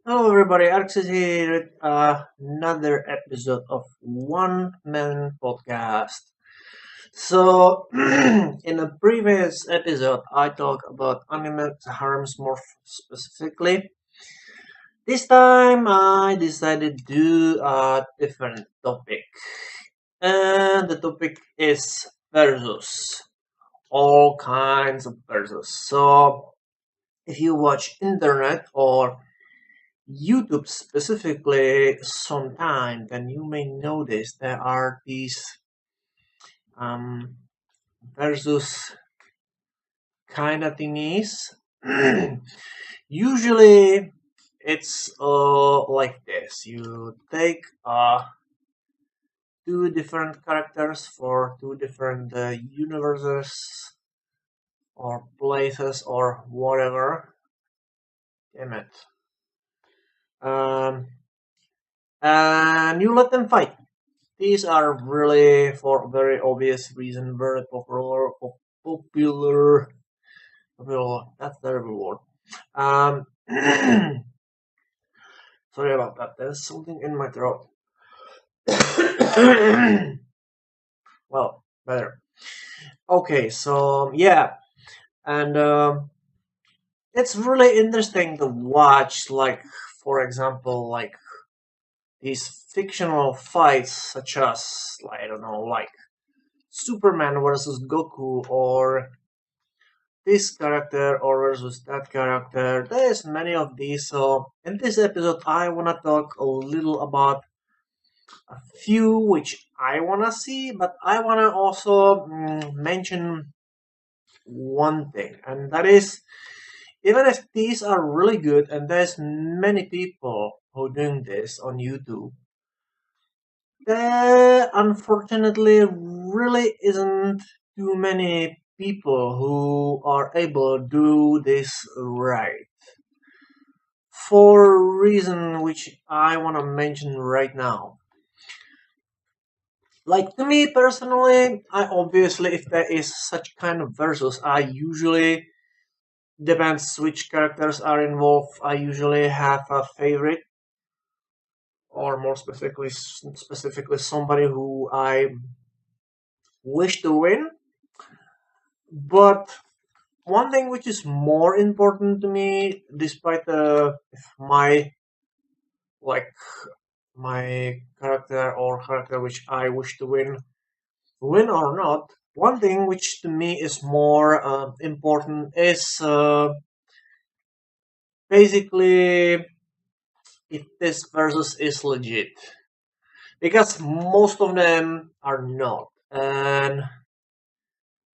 Hello, everybody. Alex is here with another episode of One Man Podcast. So, in a previous episode, I talked about animal harms more specifically. This time, I decided to do a different topic, and the topic is versus all kinds of versus. So, if you watch internet or YouTube specifically sometime, then you may notice there are these um, versus kind of thingies. Usually, it's like this: you take two different characters for two different universes or places or whatever. Damn it! Um, and you let them fight. These are really, for very obvious reason, very popular, popular. That's the terrible word. Um, sorry about that. There's something in my throat. Well, better. Okay, so yeah, and it's really interesting to watch. Like, for example, like these fictional fights, such as I don't know, like Superman versus Goku, or this character or versus that character. There's many of these. So in this episode, I wanna talk a little about a few which I wanna see, but I wanna also mention one thing, and that is even if these are really good, and there's many people who doing this on YouTube, there unfortunately really isn't too many people who are able to do this right. For a reason which I want to mention right now. Like to me personally, I obviously if there is such kind of versus, I usually depends which characters are involved. I usually have a favorite, or more specifically somebody who I wish to win. But one thing which is more important to me, despite if like my character or character which I wish to win or not, one thing which to me is more important is basically if this versus is legit. Because most of them are not. And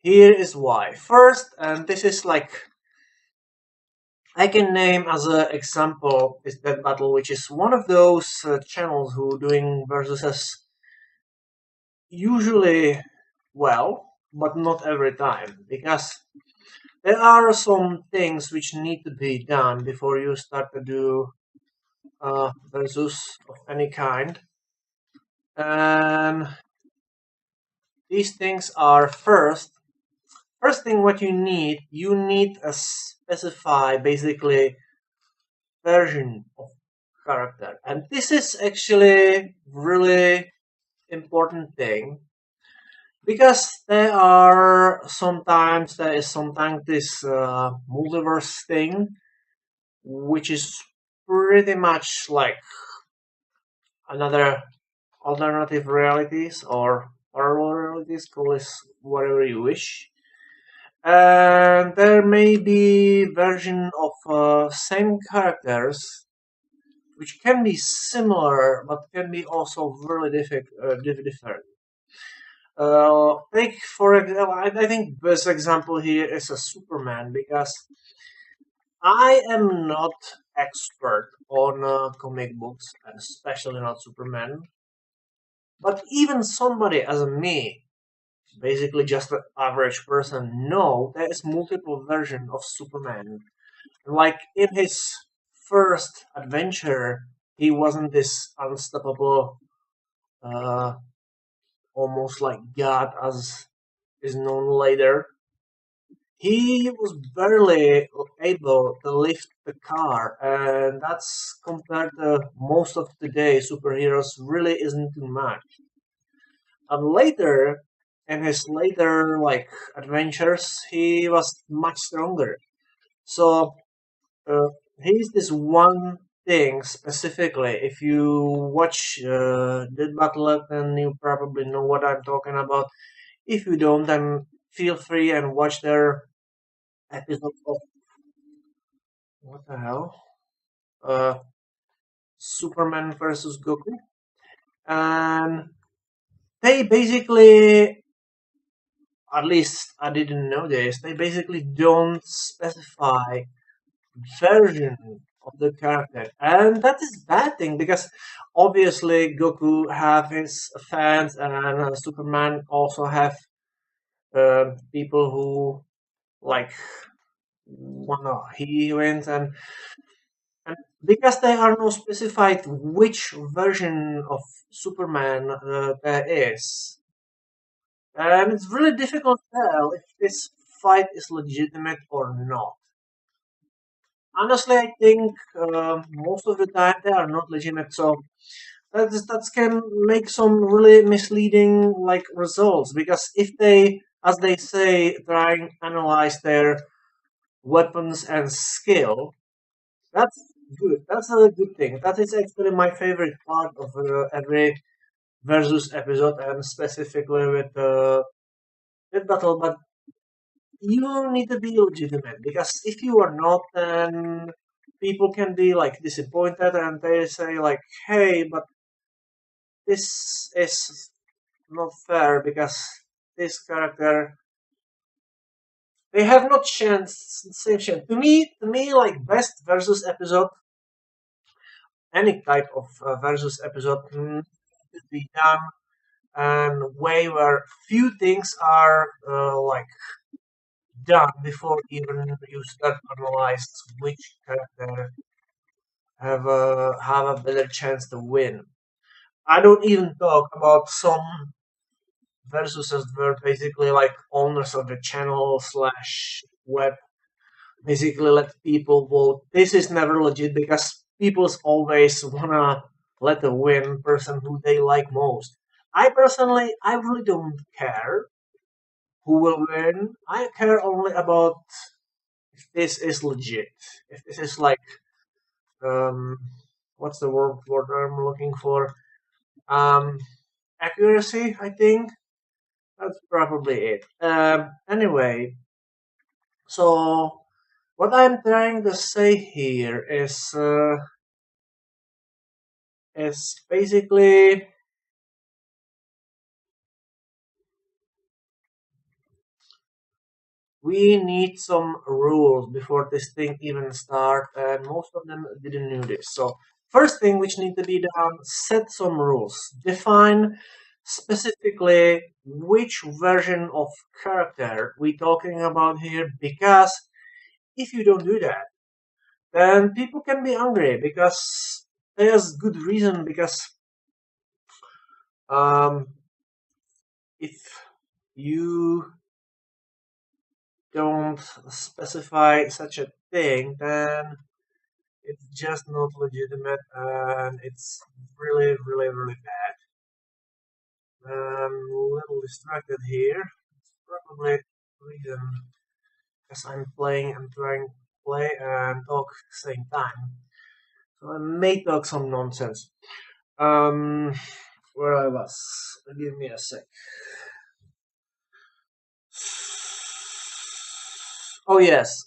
here is why. First, and this is like I can name as an example is that battle, which is one of those channels who doing versuses usually well, but not every time, because there are some things which need to be done before you start to do versus of any kind, and these things are first thing what you need a specify basically version of character, and this is actually really important thing because there is sometimes this multiverse thing which is pretty much like another alternative realities or parallel realities, call it whatever you wish, and there may be version of same characters which can be similar but can be also really different. Take for example, I think best example here is a Superman because I am not expert on comic books and especially not Superman. But even somebody as me, basically just an average person, know there is multiple version of Superman. Like in his first adventure, he wasn't this unstoppable, uh, almost like God as is known later. he was barely able to lift the car, and that's compared to most of today superheroes really isn't too much. And later, in his later like adventures, he was much stronger. So uh, here's this one thing specifically. If you watch Dead Battle, then you probably know what I'm talking about. If you don't, then feel free and watch their episode of what the hell? Uh, Superman versus Goku, and they basically, at least I didn't know this, they basically don't specify version of the character, and that is bad thing because obviously Goku have his fans, and Superman also have people who like wanna he wins, and because they are not specified which version of Superman there is, and it's really difficult to tell if this fight is legitimate or not. Honestly, I think most of the time they are not legitimate, so that can make some really misleading like results. Because if they, as they say, try and analyze their weapons and skill, that's good. That's a good thing. That is actually my favorite part of every versus episode, and specifically with battle. But you need to be legitimate because if you are not, then people can be like disappointed and they say like, "Hey, but this is not fair because this character they have not chance same chance." To me, like best versus episode, any type of versus episode to be done and way where few things are like done before even you start analyze which character have a better chance to win. I don't even talk about some versuses where basically like owners of the channel slash web basically let people vote. This is never legit because people's always wanna let the win person who they like most. I personally, I really don't care who will win. I care only about if this is legit. If this is like um, what's the word I'm looking for? Um, accuracy, I think. That's probably it. Anyway, so what I'm trying to say here is basically we need some rules before this thing even start, and most of them didn't know this. So first thing which need to be done, set some rules. Define specifically which version of character we talking about here, because if you don't do that, then people can be angry because there's good reason because um, if you don't specify such a thing, then it's just not legitimate and it's really, really, really bad. I'm a little distracted here. It's probably the reason because I'm playing and trying to play and talk at the same time. So I may talk some nonsense. Um, where I was. Give me a sec. Oh yes.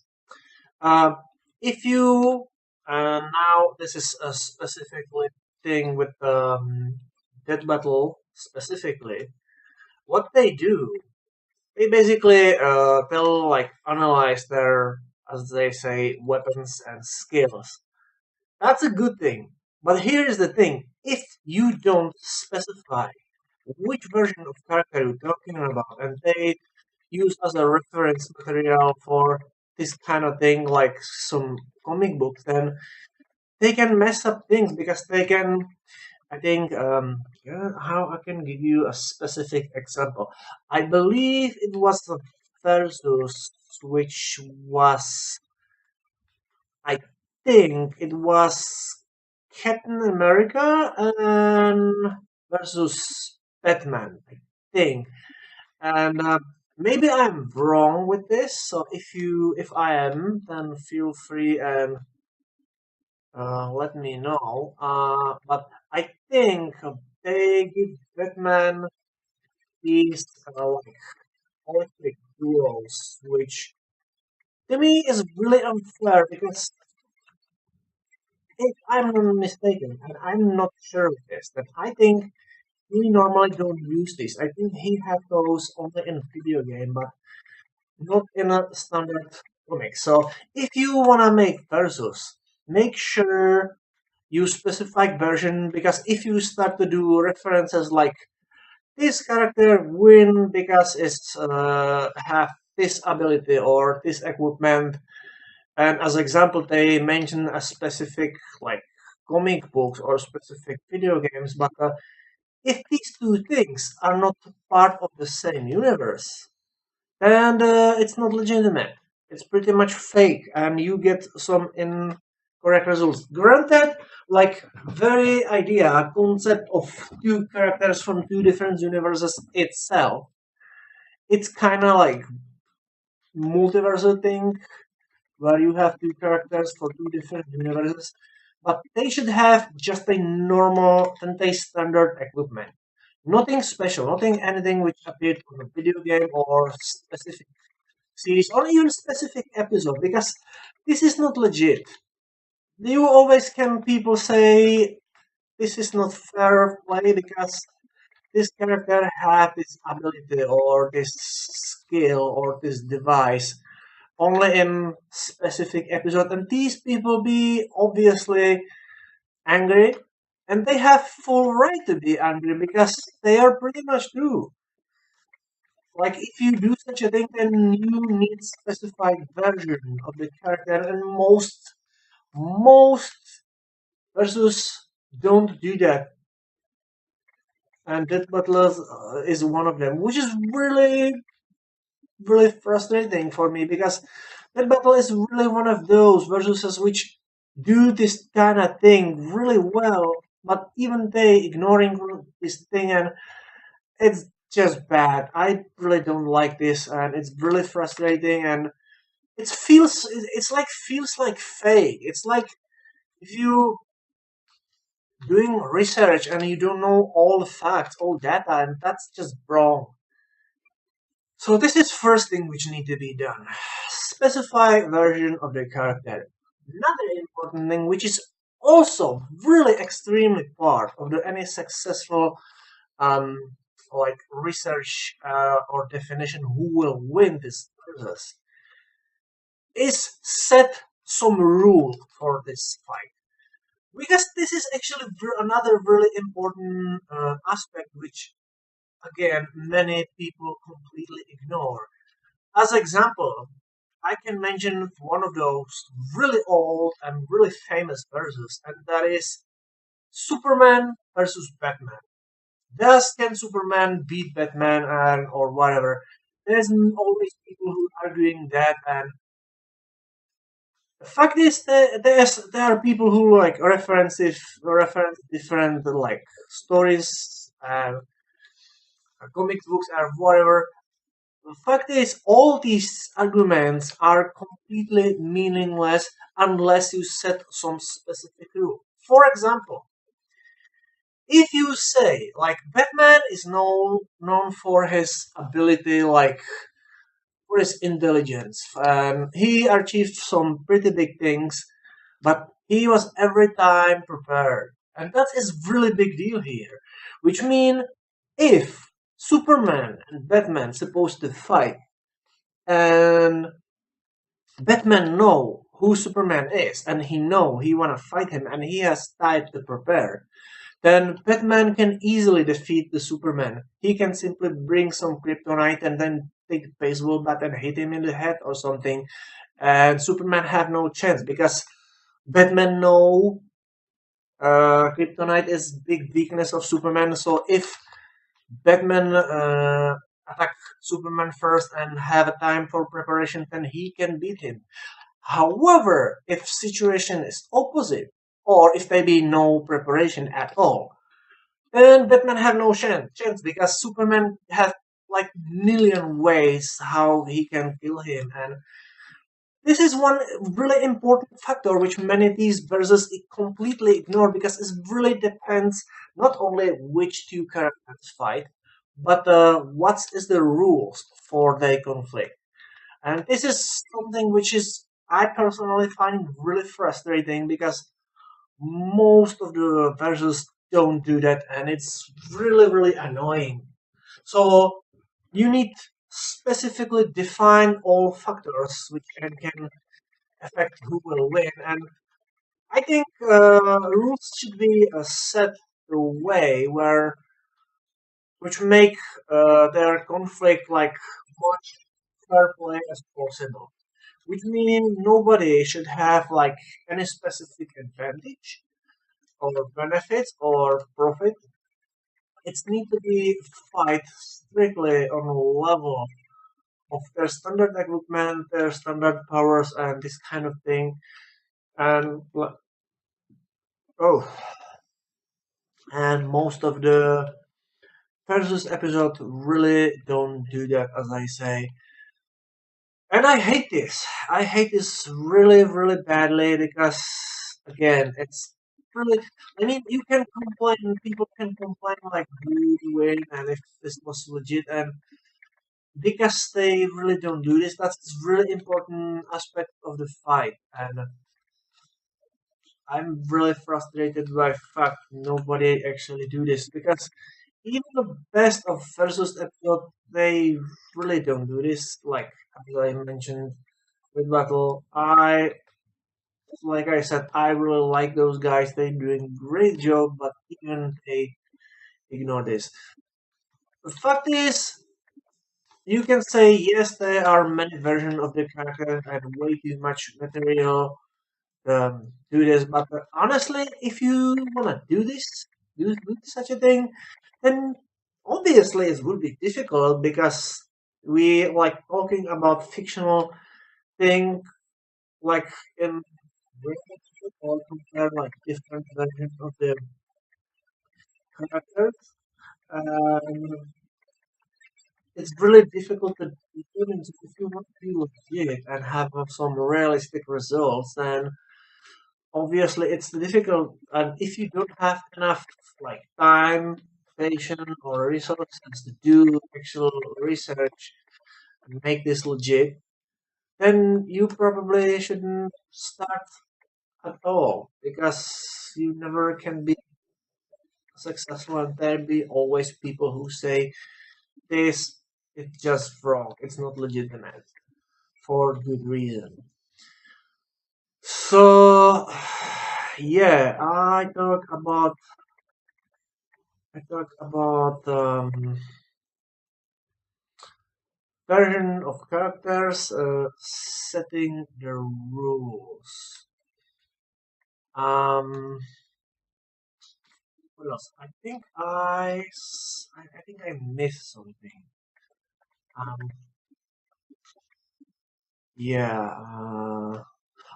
Uh, if you now this is a specifically thing with Dead Battle specifically. What they do, they basically they'll like analyze their, as they say, weapons and skills. That's a good thing. But here is the thing: if you don't specify which version of character you're talking about, and they use as a reference material for this kind of thing, like some comic books, then they can mess up things because they can. I think yeah, how I can give you a specific example. I believe it was the Versus which was, I think it was Captain America and versus Batman, I think. And maybe I'm wrong with this. So if I am, then feel free and let me know. But I think they give Batman these like electric duels, which to me is really unfair because if I'm not mistaken, and I'm not sure of this, that I think he normally don't use this. I think he have those only in video game, but not in a standard comic. So if you wanna make versus, make sure you specify version because if you start to do references like this character win because it's have this ability or this equipment, and as example they mention a specific like comic books or specific video games, but if these two things are not part of the same universe, then it's not legitimate. It's pretty much fake, and you get some incorrect results. Granted, like very idea, concept of two characters from two different universes itself, it's kind of like multiversal thing where you have two characters for two different universes, but they should have just a normal and a standard equipment. Nothing special, nothing anything which appeared on a video game or specific series or even specific episode because this is not legit. You always can people say this is not fair play because this character had this ability or this skill or this device only in specific episode, and these people be obviously angry, and they have full right to be angry because they are pretty much true. Like if you do such a thing, then you need specified version of the character, and most versus don't do that, and Death Butlers is one of them, which is really frustrating for me because that battle is really one of those versuses which do this kind of thing really well, but even they ignoring this thing, and it's just bad. I really don't like this, and it's really frustrating, and feels like fake. It's like if you doing research and you don't know all the facts, all data, and that's just wrong. So this is first thing which need to be done. Specify version of the character. Another important thing which is also really extremely part of the any successful um like research or definition who will win this versus is set some rule for this fight because this is actually another really important aspect which again many people completely ignore. As example, I can mention one of those really old and really famous verses, and that is Superman versus Batman. Does can Superman beat Batman and or whatever? There's always people who are arguing that, and the fact is that there are people who like reference different like stories and comic books or whatever. The fact is, all these arguments are completely meaningless unless you set some specific rule. For example, if you say like Batman is known for his ability, like for his intelligence, he achieved some pretty big things, but he was every time prepared, and that is really big deal here. Which mean if Superman and Batman supposed to fight and Batman know who Superman is, and he know he wanna fight him, and he has time to prepare. Then Batman can easily defeat the Superman. He can simply bring some kryptonite and then take a baseball bat and hit him in the head or something, and Superman have no chance because Batman know kryptonite is big weakness of Superman. So if Batman attack Superman first and have a time for preparation, then he can beat him. However, if situation is opposite, or if there be no preparation at all, then Batman have no chance because Superman has like million ways how he can kill him, and this is one really important factor which many of these verses completely ignore because it really depends not only which two characters fight, but what is the rules for their conflict. And this is something which is I personally find really frustrating because most of the versions don't do that, and it's really annoying. So you need specifically define all factors which can affect who will win. And I think rules should be set the way where which make their conflict like much fair play as possible. Which means nobody should have like any specific advantage or benefits or profit. It's need to be fight strictly on a level of their standard equipment, their standard powers, and this kind of thing. And oh, and most of the versus episode really don't do that, as I say. And I hate this. I hate this really badly because again, it's really. I mean, you can complain. People can complain like who win and if this was legit, and because they really don't do this, that's really important aspect of the fight. And I'm really frustrated by fact nobody actually do this because even the best of versus episode they really don't do this. Like as I mentioned with battle, I like I said I really like those guys. They're doing great job, but even they ignore this. The fact is, you can say yes, there are many versions of the character and way too much material do this. But honestly, if you wanna do such a thing, then obviously it would be difficult because we like talking about fictional thing like in real life or compare like different versions of the characters. And it's really difficult to determine if you want to be legit and have some realistic results. Then obviously it's difficult, and if you don't have enough like time, patience, or resources to do actual research and make this legit, then you probably shouldn't start at all because you never can be successful, and there be always people who say this it's just wrong, it's not legitimate for good reason. So yeah, I talk about version of characters, setting the rules. Um, what else? I think I missed something. Um, yeah.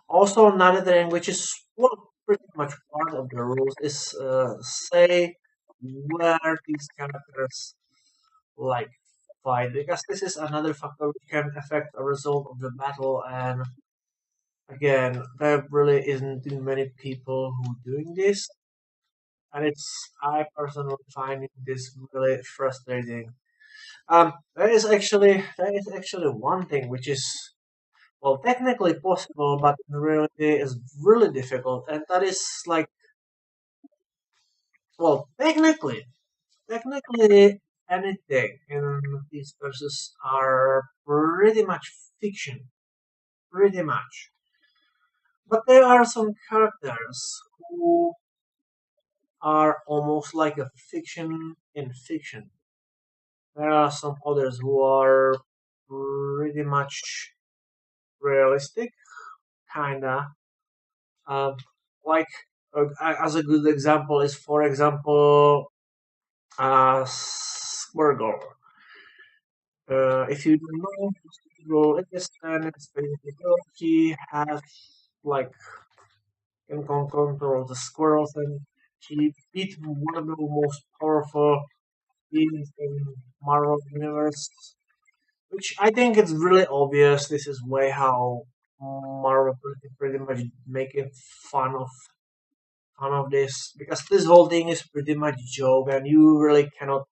Also, another thing which is well, pretty much part of the rules is say where these characters like fight because this is another factor which can affect the result of the battle. And again, there really isn't too many people who doing this, and it's I personally find this really frustrating. There is actually one thing which is well technically possible, but in reality is really difficult, and that is like well technically anything in these verses are pretty much fiction, pretty much. But there are some characters who are almost like a fiction in fiction. There are some others who are pretty much realistic, kinda. Um, like as a good example is, for example, Squirgle. If you don't know whose role it is, then it's basically girl. She has like can control the squirrels, and she beat one of the most powerful beings in Marvel Universe, which I think it's really obvious. This is way how Marvel pretty much making fun of this because this whole thing is pretty much joke, and you really cannot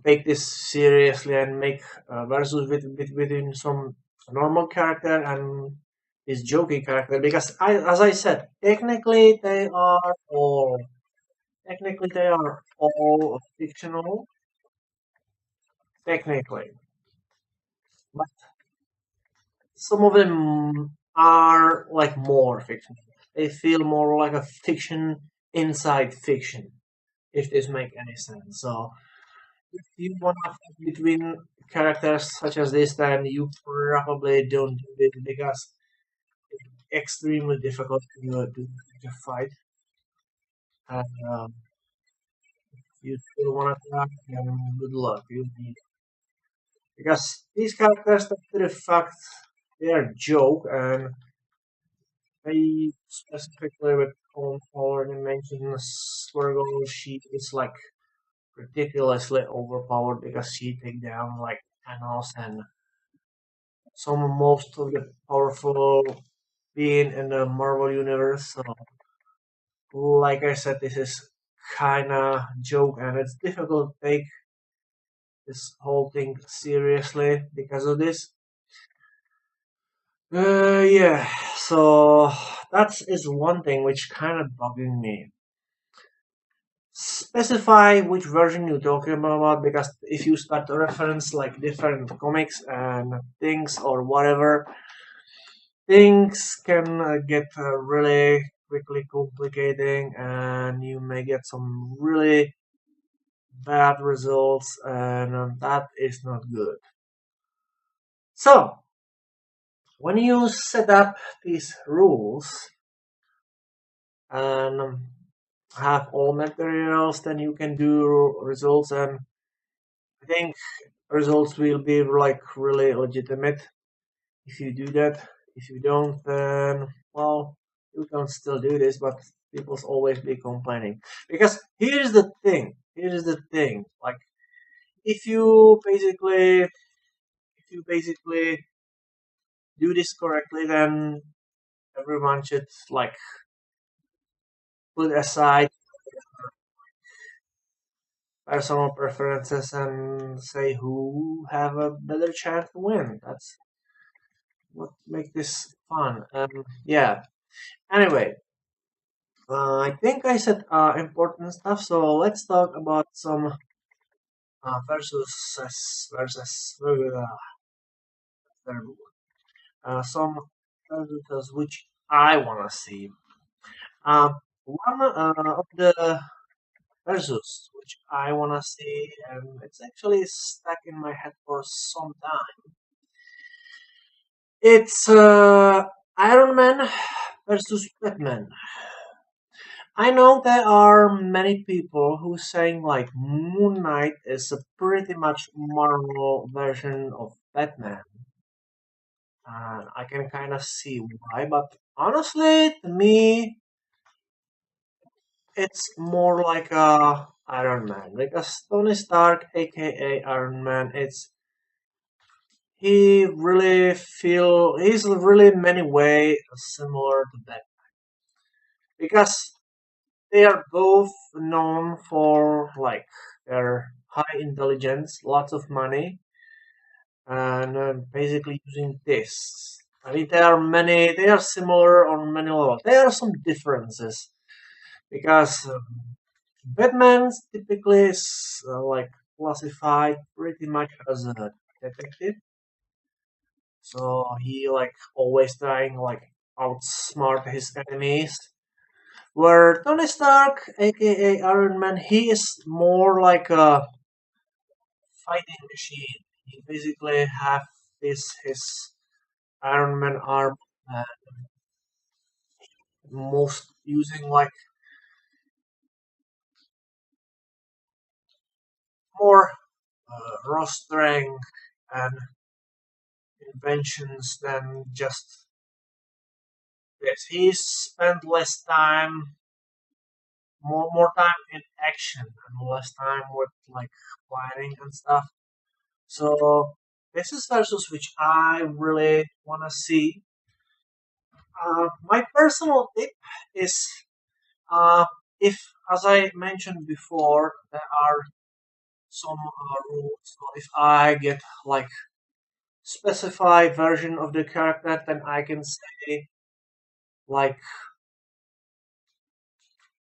take this seriously and make versus within some normal character and this jokey character because as I said, technically they are all fictional, technically, but some of them are like more fictional. They feel more like a fiction inside fiction, if this make any sense. So if you want to fight between characters such as this, then you probably don't do it because it's extremely difficult to fight. And you still want to try, and good luck. You need because these characters, to the fact, they are joke, and they specifically with Home already mentioned Squirgle, she is like ridiculously overpowered because she take down like Thanos and some most of the powerful being in the Marvel universe. So, like I said, this is kinda joke, and it's difficult to take this whole thing seriously because of this. Yeah. So that is one thing which kind of bugging me. Specify which version you're talking about because if you start to reference like different comics and things or whatever, things can get really quickly complicating and you may get some really bad results and that is not good. So when you set up these rules and have all materials, then you can do results, and I think results will be like really legitimate if you do that. If you don't, then well, you can still do this, but people's always be complaining. Because here's the thing, like if you basically do this correctly, then everyone should like put aside personal preferences and say who have a better chance to win. That's what make this fun. Yeah. Anyway, I think I said important stuff, so let's talk about some terrible some versus which I wanna see. One of the versus which I wanna see, and it's actually stuck in my head for some time. It's Iron Man versus Batman. I know there are many people who saying like Moon Knight is a pretty much Marvel version of Batman, and I can kind of see why. But honestly, to me, it's more like a Iron Man because Tony Stark, aka Iron Man, he's really in many ways similar to Batman because they are both known for like their high intelligence, lots of money, and basically using this. I mean, they are similar on many levels. There are some differences because Batman typically is like classified pretty much as a detective, so he like always trying like outsmart his enemies. Where Tony Stark, aka Iron Man, he is more like a fighting machine. He basically have this his Iron Man arm, uh, most using like more raw strength and inventions than just this. He spent less time, more time in action and less time with like planning and stuff. So this is versus which I really want to see. My personal tip is uh, if, as I mentioned before, there are some rules. So if I get like specified version of the character, then I can say like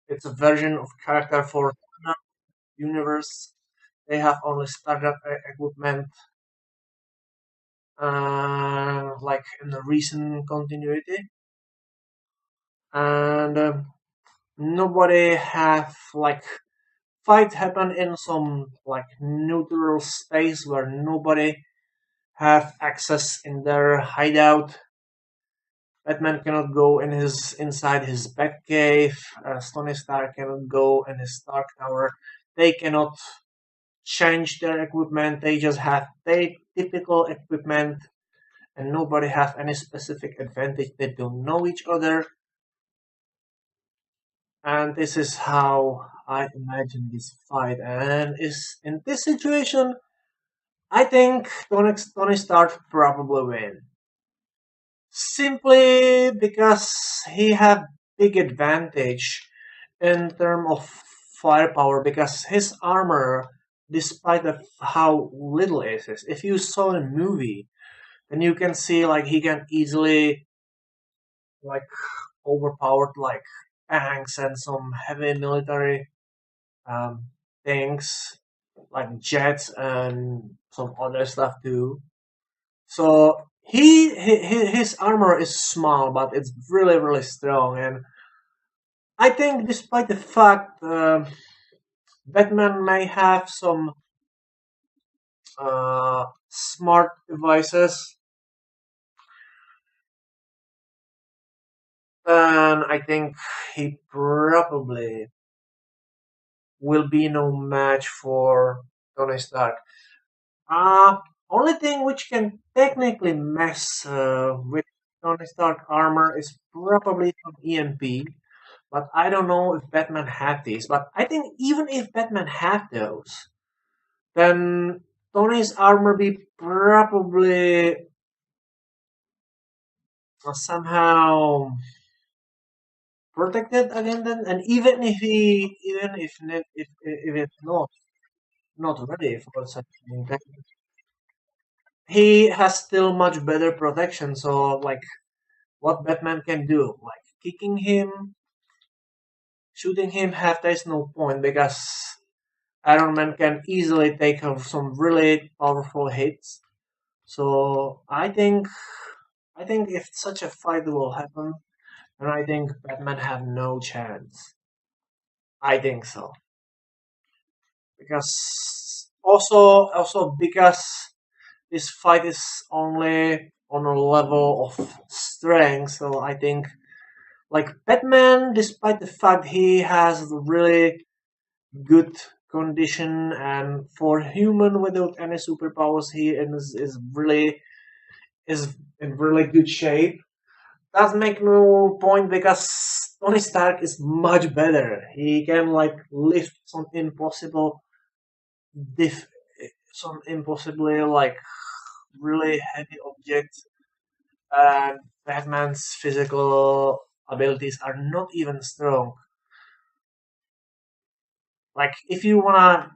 it's a version of character for universe. They have only startup equipment, like in the recent continuity, and nobody have like fight happen in some like neutral space where nobody have access in their hideout. Batman cannot go in his inside his Batcave. Tony Stark cannot go in his Stark Tower. They cannot change their equipment. They just have they typical equipment, and nobody have any specific advantage. They don't know each other, and this is how I imagine this fight. And is in this situation, I think Tony Stark probably win. Simply because he have big advantage in term of firepower because his armor, despite of how little it is, if you saw the movie, then you can see like he can easily like overpowered like tanks and some heavy military um, things like jets and some other stuff too. So his armor is small, but it's really strong. And I think, despite the fact Batman may have some smart devices, then I think he probably will be no match for Tony Stark. Uh, Only thing which can technically mess with Tony Stark armor is probably some EMP. But I don't know if Batman had these. But I think even if Batman had those, then Tony's armor be probably somehow protected against them. And even if it's not ready for such thing, then he has still much better protection. So like what Batman can do, like kicking him, shooting him, half there's no point because Iron Man can easily take off some really powerful hits. So I think if such a fight will happen, then I think Batman have no chance. I think so because also because this fight is only on a level of strength. So I think like Batman, despite the fact he has really good condition and for human without any superpowers, he is in really good shape. That make no point because Tony Stark is much better. He can like lift diff, some impossibly like really heavy objects, and Batman's physical abilities are not even strong. Like if you wanna,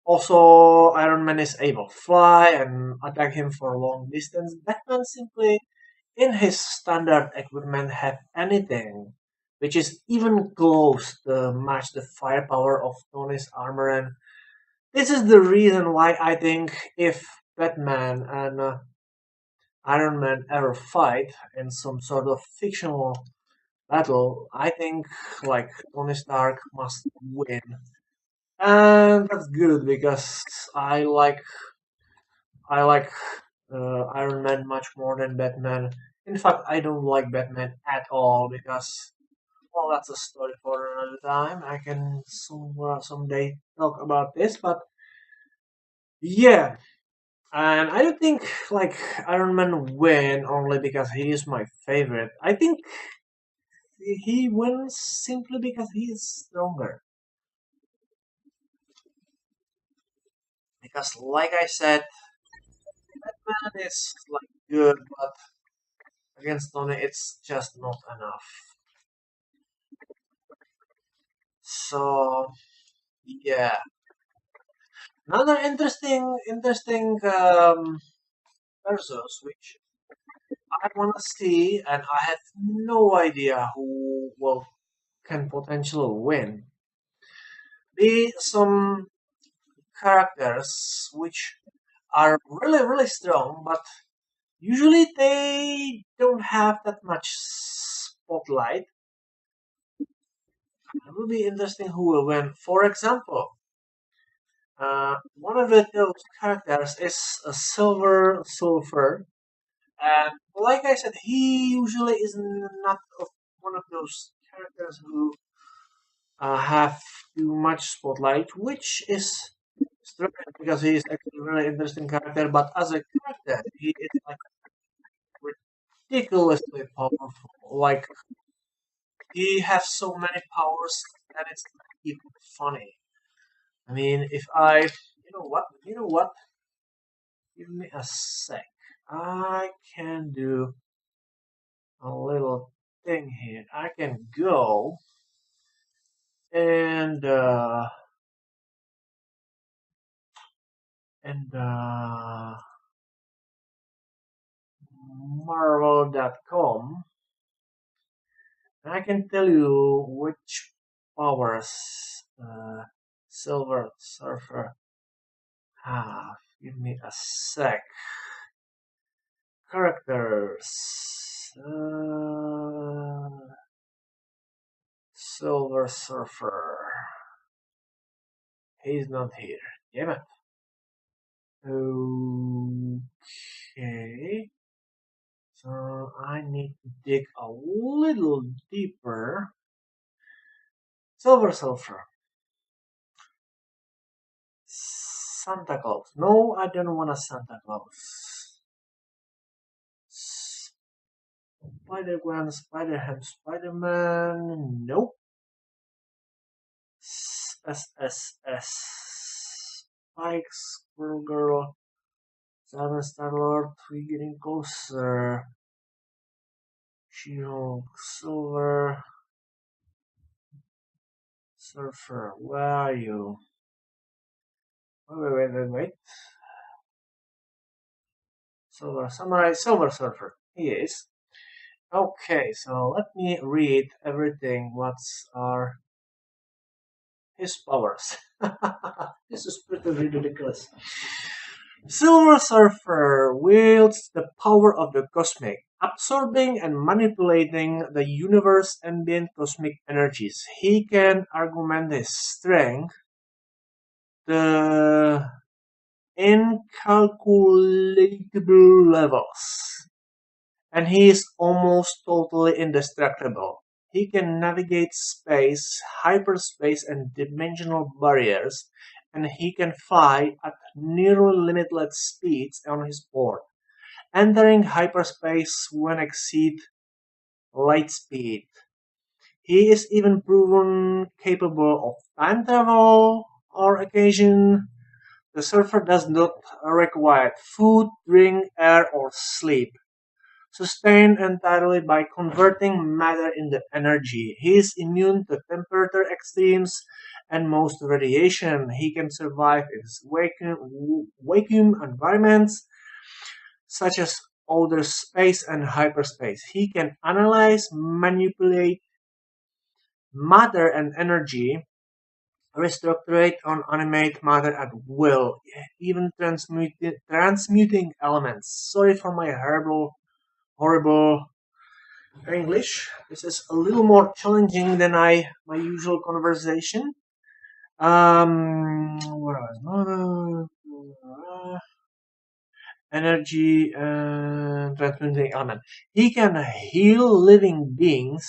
also Iron Man is able to fly and attack him for a long distance. Batman simply in his standard equipment have anything which is even close to match the firepower of Tony's armor, and this is the reason why I think if Batman and Iron Man ever fight in some sort of fictional battle, I think like Tony Stark must win. And that's good because I like Iron Man much more than Batman. In fact, I don't like Batman at all because, well, that's a story for another time. I can someday talk about this, but Yeah, and I don't think like Iron Man win only because he is my favorite. I think he wins simply because he is stronger. Because, like I said, man is like good, but against Tony, it's just not enough. So yeah, another interesting versus which I want to see, and I have no idea who will can potentially win. Be some characters which are really strong, but usually they don't have that much spotlight. It will be interesting who will win. For example, one of those characters is a Silver Sulfur, and like I said, he usually is not of one of those characters who have too much spotlight, which is strange because he is actually a really interesting character. But as a character, he is like ridiculously powerful. Like he has so many powers that it's not even funny. I mean, if I, you know what, give me a sec. I can do a little thing here. I can go and and Marvel.com, and I can tell you which powers Silver Surfer have. Give me a sec. Characters. Silver Surfer. He's not here. Damn it. Okay. So I need to dig a little deeper. Silver Surfer. Santa Claus. No, I don't want a Santa Claus. Spider-Gwen, Spider-Ham, Spider-Man. Nope. SSS. Spike, Squirrel Girl, Seven Star-Lord. We getting closer. She-Hulk, Silver Surfer. Where are you? Wait. Silver Samurai, Silver Surfer. He is. Okay, so let me read everything. What's are his powers? This is pretty ridiculous. Silver Surfer wields the power of the cosmic, absorbing and manipulating the universe's ambient cosmic energies. He can augment his strength, the incalculable levels, and he is almost totally indestructible. He can navigate space, hyperspace, and dimensional barriers, and he can fly at nearly limitless speeds on his board, entering hyperspace when exceed light speed. He is even proven capable of time travel on occasion. The surfer does not require food, drink, air, or sleep, sustained entirely by converting matter into energy. He is immune to temperature extremes and most radiation. He can survive in vacuum environments such as outer space and hyperspace. He can analyze, manipulate matter and energy, restructure and animate matter at will, even transmuting elements. Sorry for my horrible English. This is a little more challenging than my usual conversation. What else? Energy and transmuting element. He can heal living beings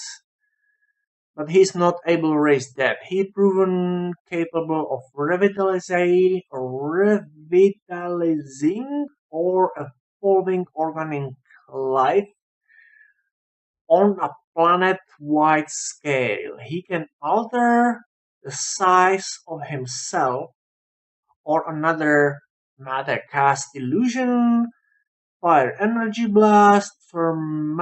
but he's not able to raise dead. He proven capable of revitalizing or evolving organic life on a planet-wide scale. He can alter the size of himself or another matter, cast illusion, fire energy blast, from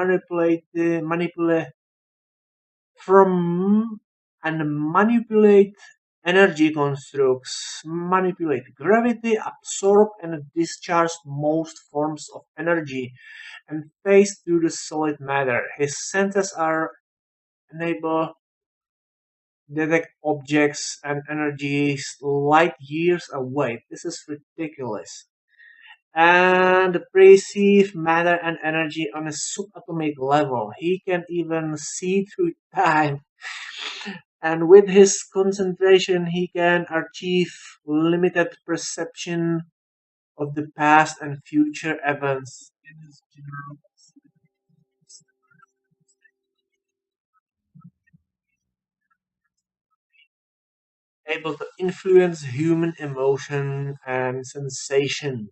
and manipulate energy constructs, manipulate gravity, absorb and discharge most forms of energy, and phase through the solid matter. His senses are enable detect objects and energies light years away. This is ridiculous. And perceive matter and energy on a subatomic level. He can even see through time. And with his concentration, he can achieve limited perception of the past and future events. In his general able to influence human emotion and sensation.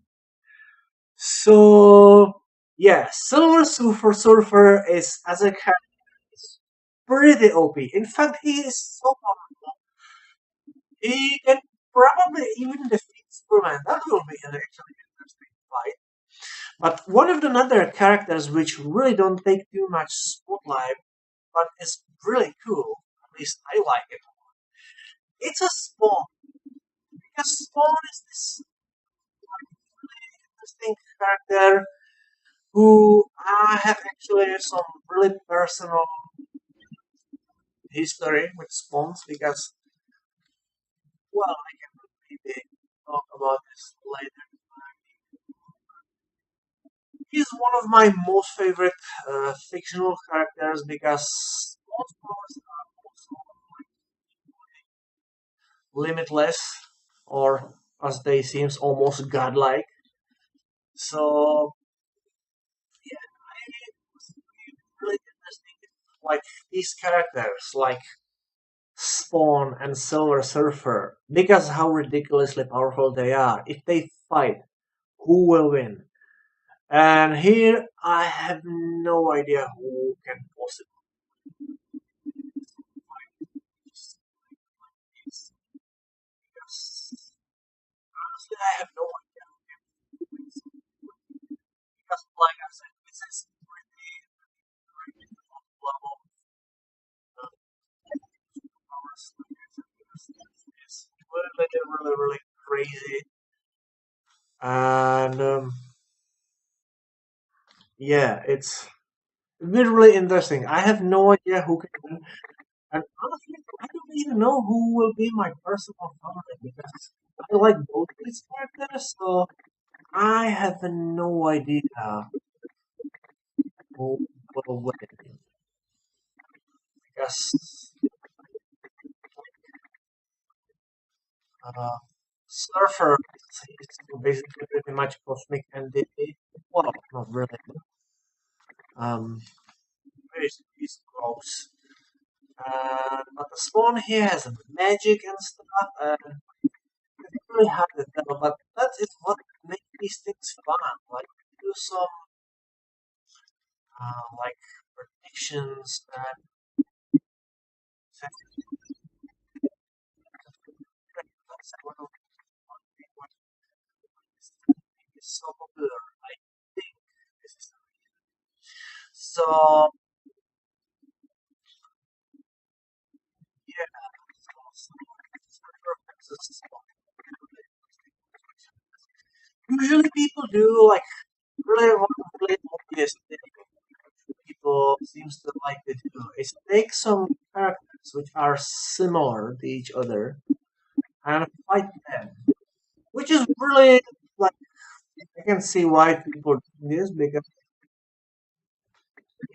So, yeah, Silver Surfer is as a character is pretty OP. In fact, he is so powerful. He can probably even defeat Superman. That will be an actually interesting fight. But one of the other characters which really don't take too much spotlight, but is really cool. At least I like it. It's a Spawn. Because Spawn is this interesting character who I have actually some really personal history with Spawns because, well, I can maybe talk about this later. He's one of my most favorite fictional characters because Spawn's powers are also limitless, or as they seems almost godlike. So yeah, it's really interesting. Like these characters, like Spawn and Silver Surfer, because how ridiculously powerful they are. If they fight, who will win? And here I have no idea who can possibly fight this. Because honestly, I have no idea who can win. Because, like I said, this is pretty level of powers. It's really crazy. And yeah, it's been really interesting. I have no idea who can win. And honestly, I don't even know who will be my personal favorite because I like both these characters, so I have no idea who will win. Because uh, Surfer is basically pretty much cosmic entity. Well, not really. Um, he's gross. But the Spawn here has magic and stuff, and it's really hard to tell. But that is what makes these things fun. Like do some like predictions and that's one of one thing what is so popular. I think this is the reason. So yeah, so usually people do like really one really obvious thing people seems to like to do is take some characters which are similar to each other and fight them, which is really like I can see why people do this because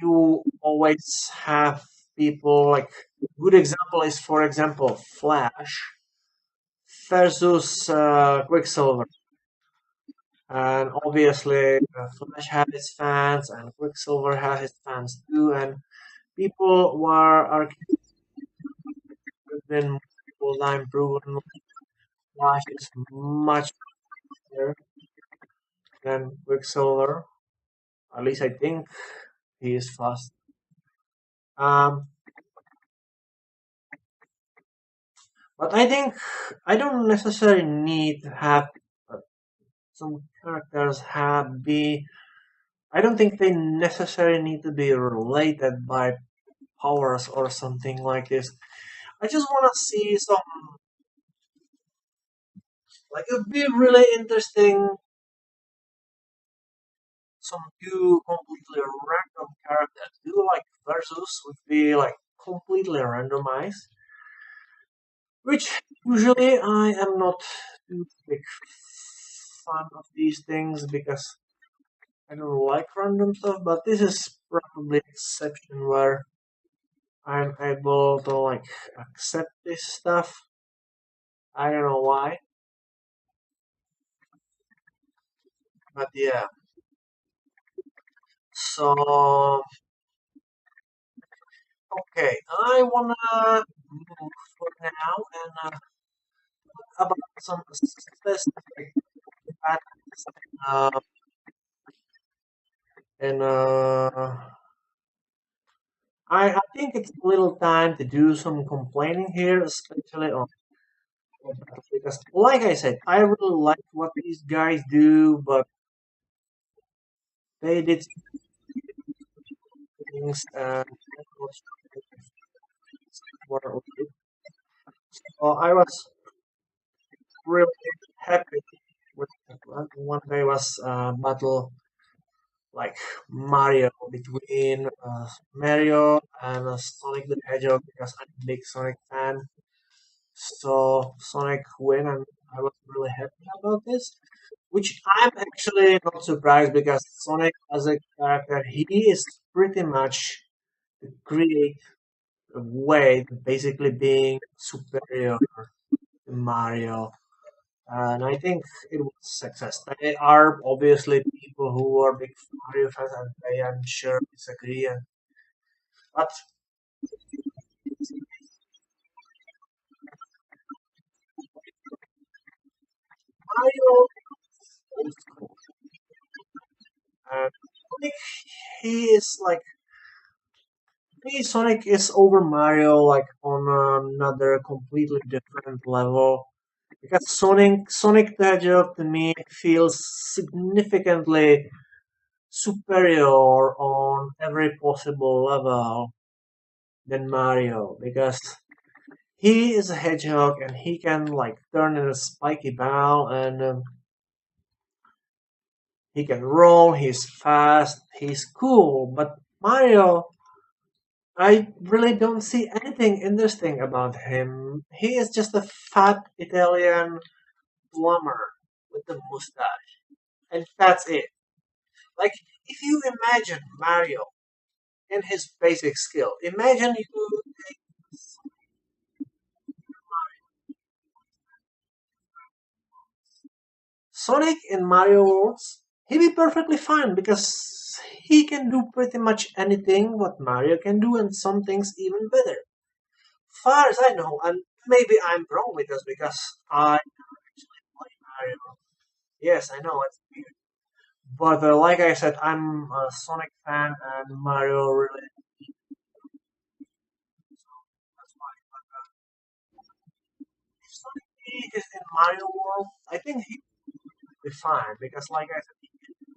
you always have people like good example is for example Flash versus Quicksilver, and obviously Flash had his fans and Quicksilver had his fans too, and people were arguing. been multiple time proven Flash is much better than Quicksilver. At least I think he is fast. Um, but I think I don't necessarily need to have uh, some characters have be. I don't think they necessarily need to be related by powers or something like this. I just want to see some. Like it would be really interesting. Some two completely random characters. Do like Versus would be like completely randomized, which usually I am not too big fan of these things because I don't like random stuff. But this is probably exception where I'm able to like accept this stuff. I don't know why, but yeah. So okay, I wanna move for now and about some specific facts uh, and I think it's a little time to do some complaining here, especially on that, because, like I said, I really like what these guys do, but they did some things and were so I was really happy with one day was battle like Mario between Mario and Sonic the Hedgehog because I'm a big Sonic fan. So Sonic win, and I was really happy about this. Which I'm actually not surprised because Sonic as a character, he is pretty much the create way to basically being superior to Mario. And I think it was success. There are obviously people who are big Mario fans and they I'm sure disagree and but Mario is cool. And Sonic he is like me Sonic is over Mario like on another completely different level. Because Sonic the Hedgehog to me feels significantly superior on every possible level than Mario because he is a hedgehog and he can like turn in a spiky bow and he can roll, he's fast, he's cool. But Mario, I really don't see anything interesting about him. He is just a fat Italian plumber with a mustache. And that's it. Like, if you imagine Mario and his basic skill, imagine you take Sonic in Mario worlds, he'd be perfectly fine because he can do pretty much anything what Mario can do and some things even better. Far as I know, and maybe I'm wrong with this because I actually play Mario. Yes, I know it's weird. But like I said, I'm a Sonic fan and Mario really. That's why. If Sonic is in Mario world, I think he be fine because, like I said, he can do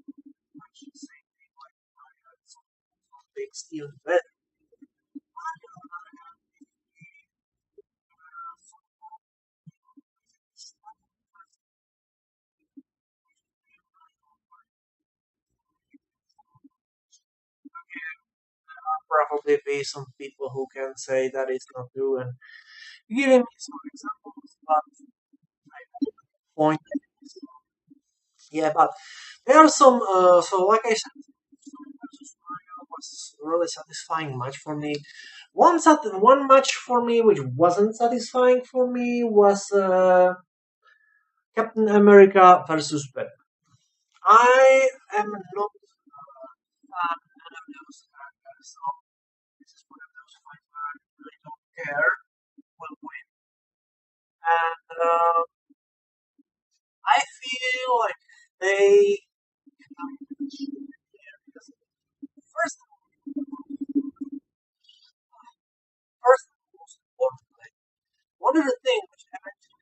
much the same thing like Mario and some things even better. Mario, on the other hand, probably be some people who can say that it's not true and giving me some examples, but point. Yeah, but there are some. So, like I said, versus Mario was really satisfying match for me. One match for me which wasn't satisfying for me was Captain America versus Ben. I am not fan of those characters, so this is one of those fights where I really don't care who will win. And I feel like they first, first and most importantly, one of the things which eventually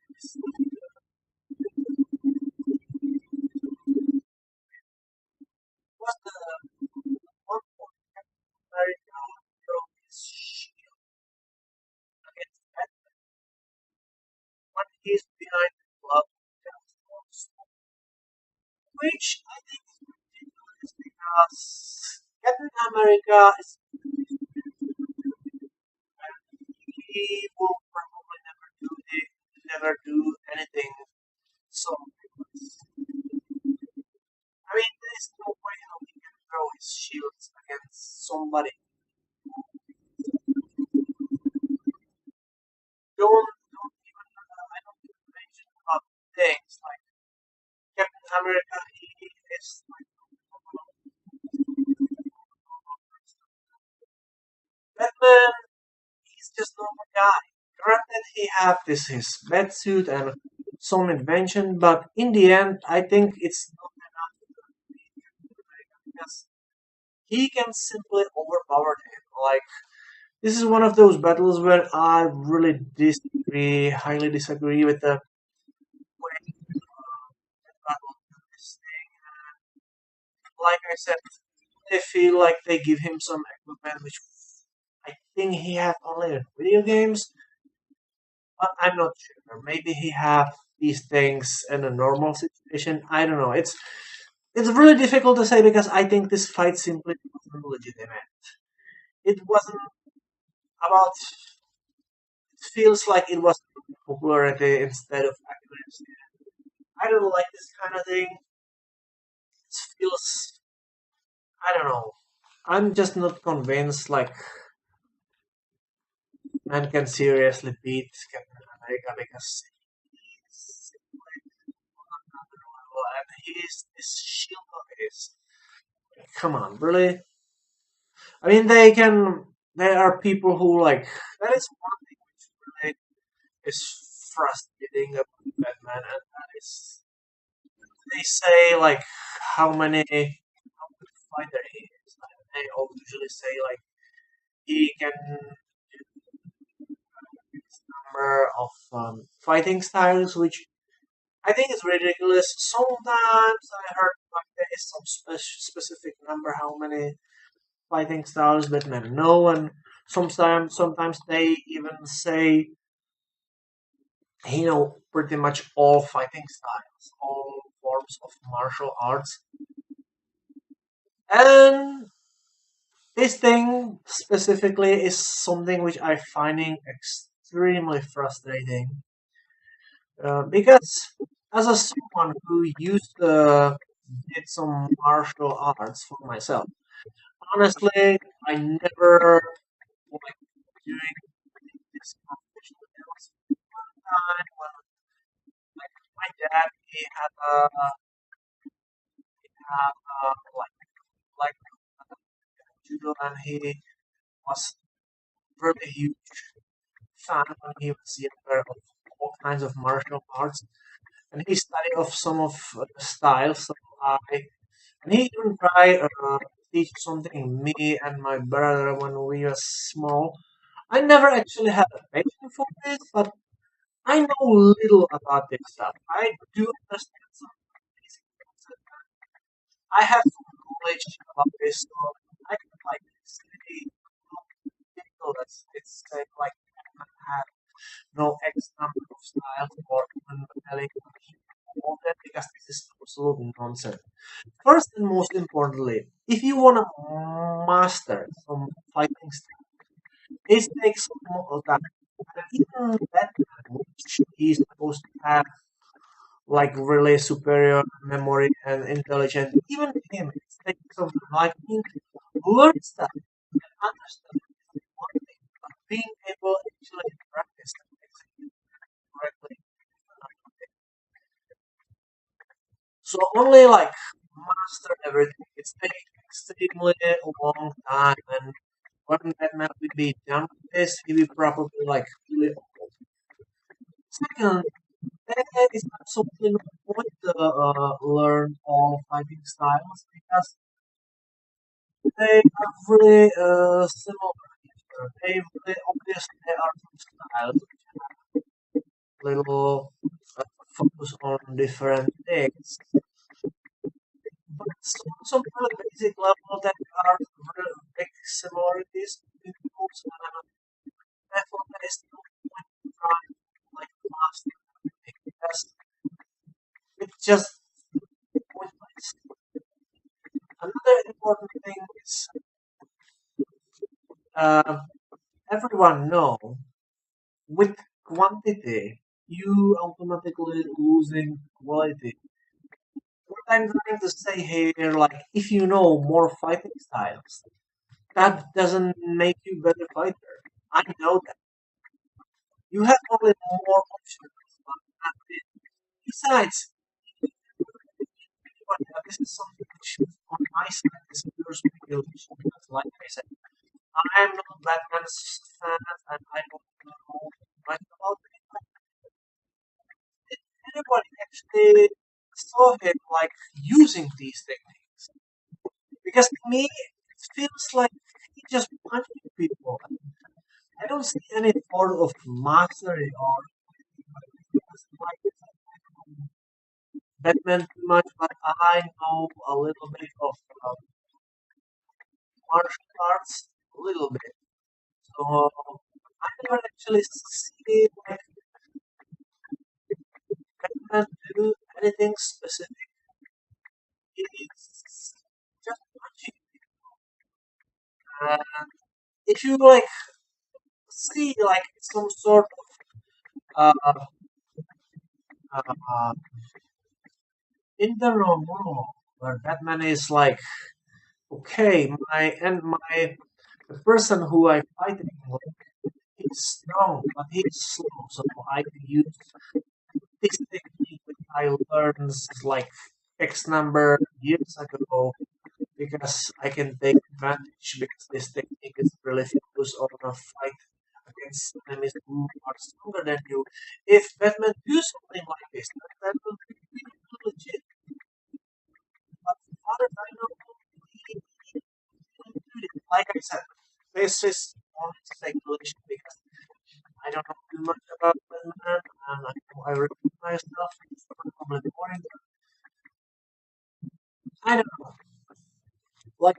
was the one point America broke his shield against Batman when he's behind the glove task force, which I think is ridiculous because Captain America is he will probably never do anything so ridiculous. I mean, there is no way how he can throw his shields against somebody. Don't even I don't even mention about things like Captain America. He is like Batman. He's just normal guy. Granted, he have this his suit and some invention, but in the end, I think it's not enough to be Captain America because he can simply overpower him. Like this is one of those battles where I really disagree, highly disagree with the way that battle do this thing. Like I said, they feel like they give him some equipment which I think he has only in video games, but I'm not sure. Maybe he have these things in a normal situation. I don't know. It's really difficult to say because I think this fight simply wasn't legitimate. It wasn't about. It feels like it was popularity instead of accuracy. I don't like this kind of thing. It feels. I don't know. I'm just not convinced. Like man can seriously beat Captain America because he's on another level and he's this shield of his. Come on, really? I mean, they can. There are people who like. That is one thing which really is frustrating about Batman, and that is they say like how good fighter he is. Like, they all usually say like he can this number of fighting styles, which I think is ridiculous. Sometimes I heard like there is some specific number how many fighting styles Batman know, and sometimes they even say he know pretty much all fighting styles, all forms of martial arts, and this thing specifically is something which I finding extremely frustrating because as a someone who used did some martial arts for myself, honestly, I never like doing this professionally. There was one time when like my dad he had like judo and he was really huge fan when he was younger of all kinds of martial arts and he studied of some of the styles. So I and he even tried teach something me and my brother when we were small. I never actually had a passion for this, but I know little about this stuff. I do understand some basic concepts. I have some knowledge about this, so I can like say ridiculous. It's like Batman had no X number of styles or even telling all that because this is absolute nonsense. First and most importantly, if you want to master some fighting style, it takes some more time. And even Batman, which he's supposed to have like really superior memory and intelligence, even him, it takes some time. Like him to learn stuff and understand one thing, but being able actually to practice and execute correctly. So only like master everything. It's taking extremely long time, and when Batman will be done with this, he will probably like really old. Second, there is absolutely no point to learn all fighting styles because they are really similar. They really obviously there are some styles little focus on different things, but some really basic level that are really big similarities between groups, and therefore there is no point to try like master everything because it's just pointless. Another important thing is uh, everyone know with quantity you automatically losing quality. What I'm trying to say here, like if you know more fighting styles, that doesn't make you better fighter. I know that. You have only more options. But besides, this is something which on my side is pure speculation. Because like I said, I am not Batman's fan and I don't know much about it. But did anybody actually saw him like using these techniques? Because to me, it feels like he just punching people. I don't see any sort of mastery or like Batman too much, but I know a little bit of martial arts, a little bit. So I never actually see like Batman do anything specific. It's just punching. And if you like see like some sort of uh, internal monologue where Batman is like, okay, the person who I fighting with, he's strong, but he's slow, so I can use this technique which I learned like X number years ago because I can take advantage because this technique is really focused on a fight against enemies who are stronger than you. If Batman do something like this, then that will be really legit. But as far as I know, he didn't do it. Like I said, this is only speculation because I don't know too much about Batman and I know I repeat myself. It's probably boring. I don't know. Like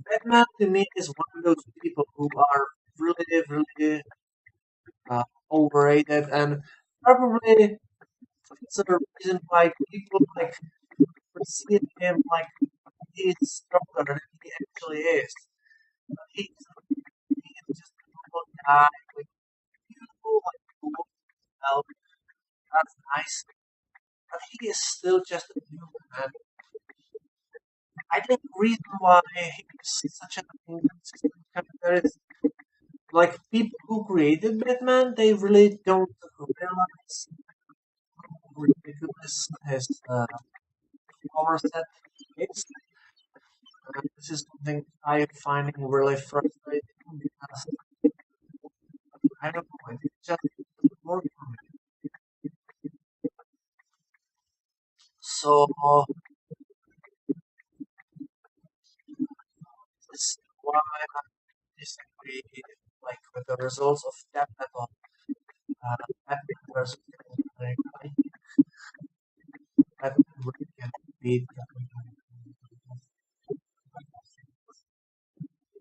Batman to me is one of those people who are really, really overrated, and probably it's a reason why people like perceive him like he's stronger than he actually is. But he's just a normal guy with beautiful like look well, that's nice. But he is still just a human, and I think the reason why he's such an inconsistent character is like people who created Batman, they really don't realize how ridiculous his power set is. And this is something I'm finding really frustrating because I don't know, it just doesn't work for me. So this is why I disagree like with the results of that battle. Batman versus Captain America. I think Batman really can beat Captain America.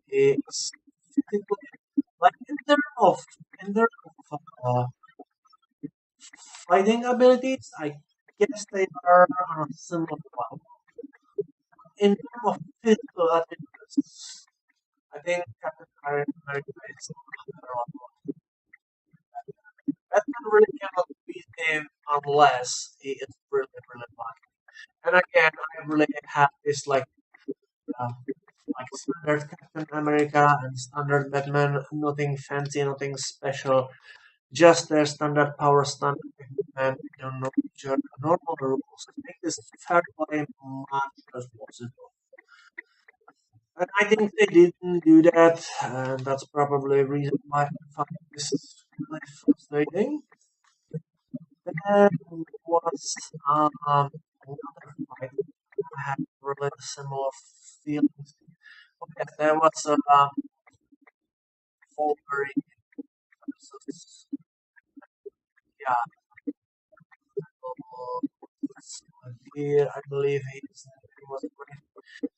It's physically like in terms of fighting abilities, I guess they are on a similar level. In terms of physical attributes, I think Captain America is on another level. Batman really cannot beat him unless he is really, really lucky. And again, I really have this um, like standard Captain America and standard Batman, nothing fancy, nothing special, just their standard power, standard and normal rules. I think this fair play much as possible. And I think they didn't do that, and that's probably a reason why I find this really frustrating. there was another fight. I had really similar feelings. Okay, there was Wolverine versus yeah, here I believe he was great.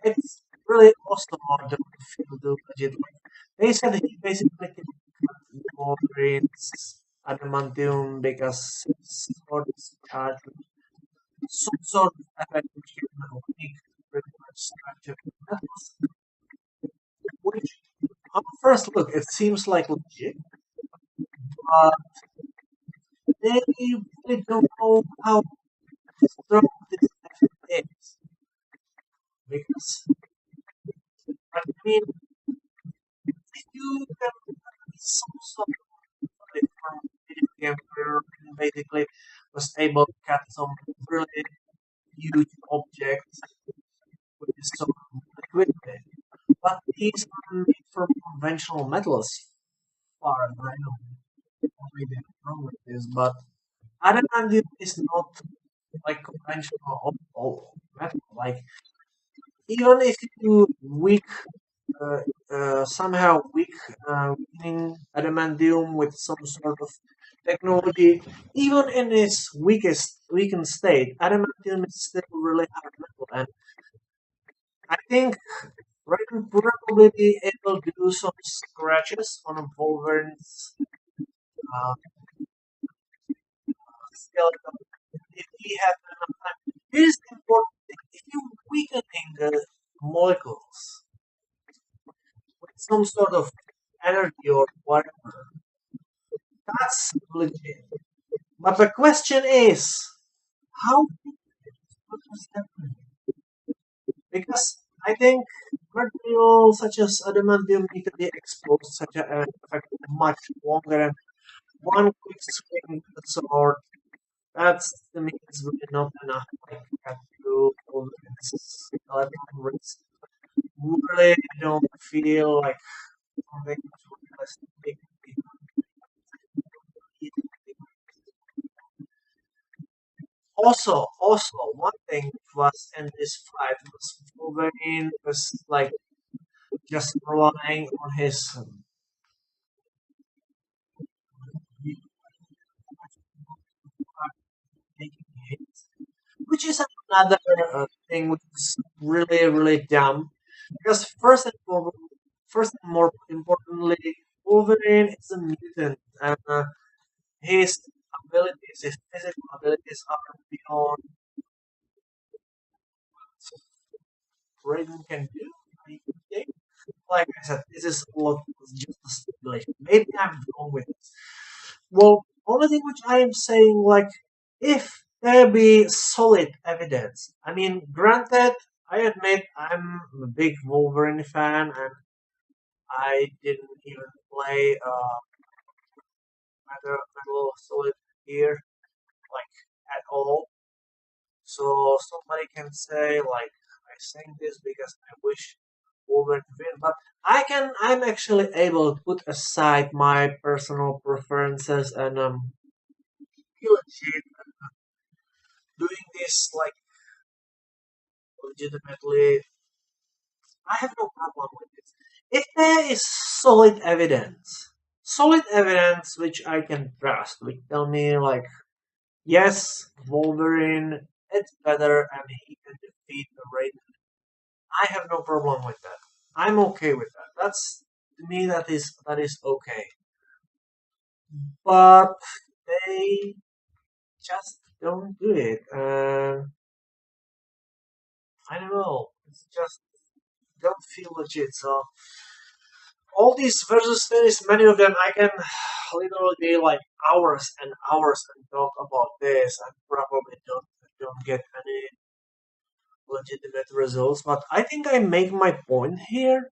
It's really awesome how the field do legit. Like, they said he basically can cut Wolverine's adamantium because his sword is charged with some sort of effect which can make pretty much structure. That was which on first look it seems like legit, but they really don't know how strong this effect is because I mean if you can some sort of it from video game where basically was able to cut some really huge objects with some equipment. But these are made from conventional metals, far as I know. Maybe I'm wrong with this, but adamantium is not like conventional or metal. Like even if you weak, uh, somehow weak, weakening adamantium with some sort of technology, even in its weakest weakened state, adamantium is still really hard metal, and I think Raiden would probably be able to do some scratches on Wolverine's uh, skeleton if he had enough time. Here's the important thing: if you're weakening molecules with some sort of energy or whatever, that's legit. But the question is, how what does that mean? Because I think materials such as adamantium need to be exposed such a effect much longer, and one quick swing with the sword, that's to me is really not enough. Like get through all this skeleton wrist. Really don't feel like something is realistic. Also, one thing which was in this fight was Wolverine was like just relying on his taking hits, which is another thing which is really dumb. Because first and more importantly, Wolverine is a mutant, and his abilities, his physical abilities, are beyond what Raiden can do. I think. Like I said, this is all just a stipulation. Maybe I'm wrong with this. Well, only thing which I am saying, like, if there be solid evidence. I mean, granted, I admit I'm a big Wolverine fan, and I didn't even play Metal Solid Gear like at all. So somebody can say like I saying this because I wish Wolverine to win, but I'm actually able to put aside my personal preferences and feel legit doing this like legitimately. I have no problem with this. If there is solid evidence which I can trust, which tell me like yes, Wolverine it's better and he can defeat the Raiden. I have no problem with that. I'm okay with that. That's to me that is okay. But they just don't do it. I don't know. It's just don't feel legit. So all these versus series, many of them, I can literally be like hours and hours and talk about this, and probably don't get any legitimate results. But I think I make my point here.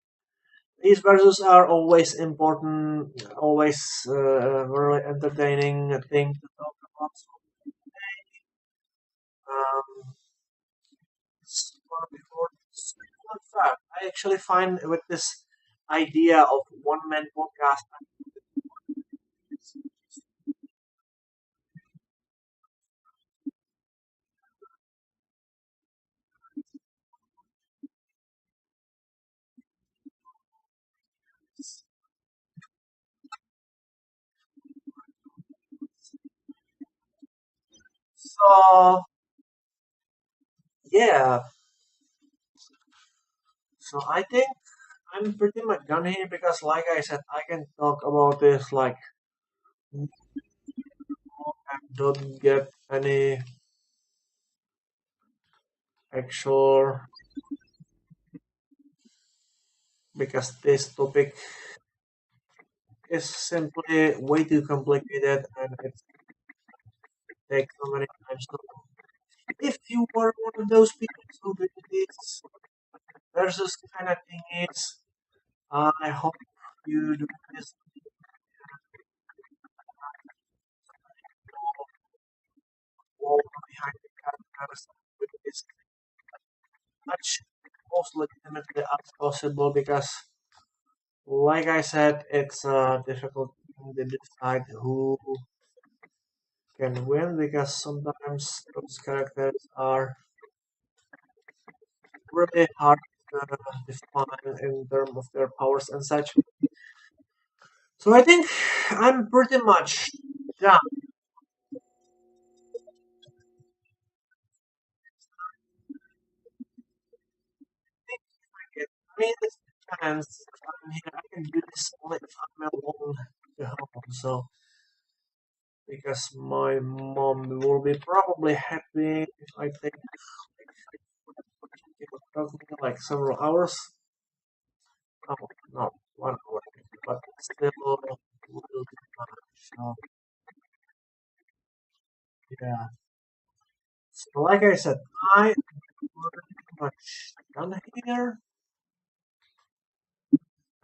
These verses are always important, always very entertaining thing to talk about. So, um, before one fact, I actually find with this idea of one man podcast, So yeah, so I think I'm pretty much done here because, like I said, I can talk about this like don't get any actual because this topic is simply way too complicated and it takes so many times. So if you were one of those people who do this versus kind of thing is, I hope you do this all behind the cameras with this much most legitimately as possible because, like I said, it's a difficult thing to decide who can win because sometimes those characters are really hard to define in terms of their powers and such. So I think I'm pretty much done. It. I mean, it depends. I mean, I can do this only if I'm alone at home. So because my mom will be probably happy if I take it would take me like several hours. No, not 1 hour, but still will be much. So yeah. So like I said, I am pretty much done here,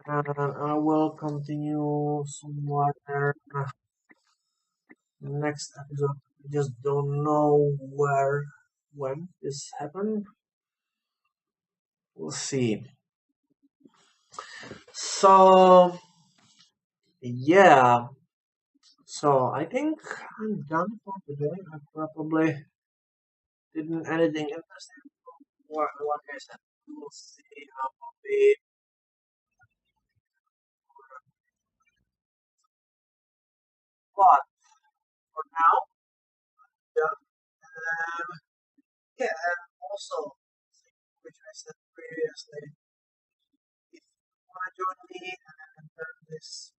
and I will continue somewhere next episode. I just don't know where, when this happened. We'll see. So yeah. So I think I'm done for today. I probably didn't anything interesting. Like I said, we'll see how we. But for now, yeah. Yeah, and also, which I said previously, if you want to join me and learn this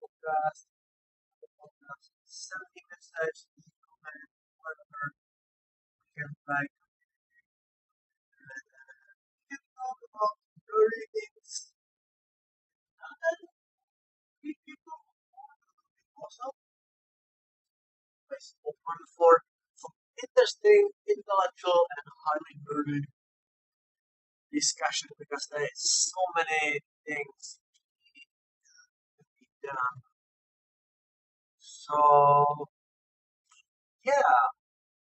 podcast, send me a message, comment, whatever. We can like we can talk about dirty things and we people also is open for interesting, intellectual, and highly nerdy discussion because there is so many things to be done. So yeah,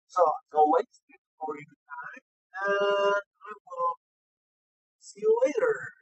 so as always, thank you for your time, and I will see you later.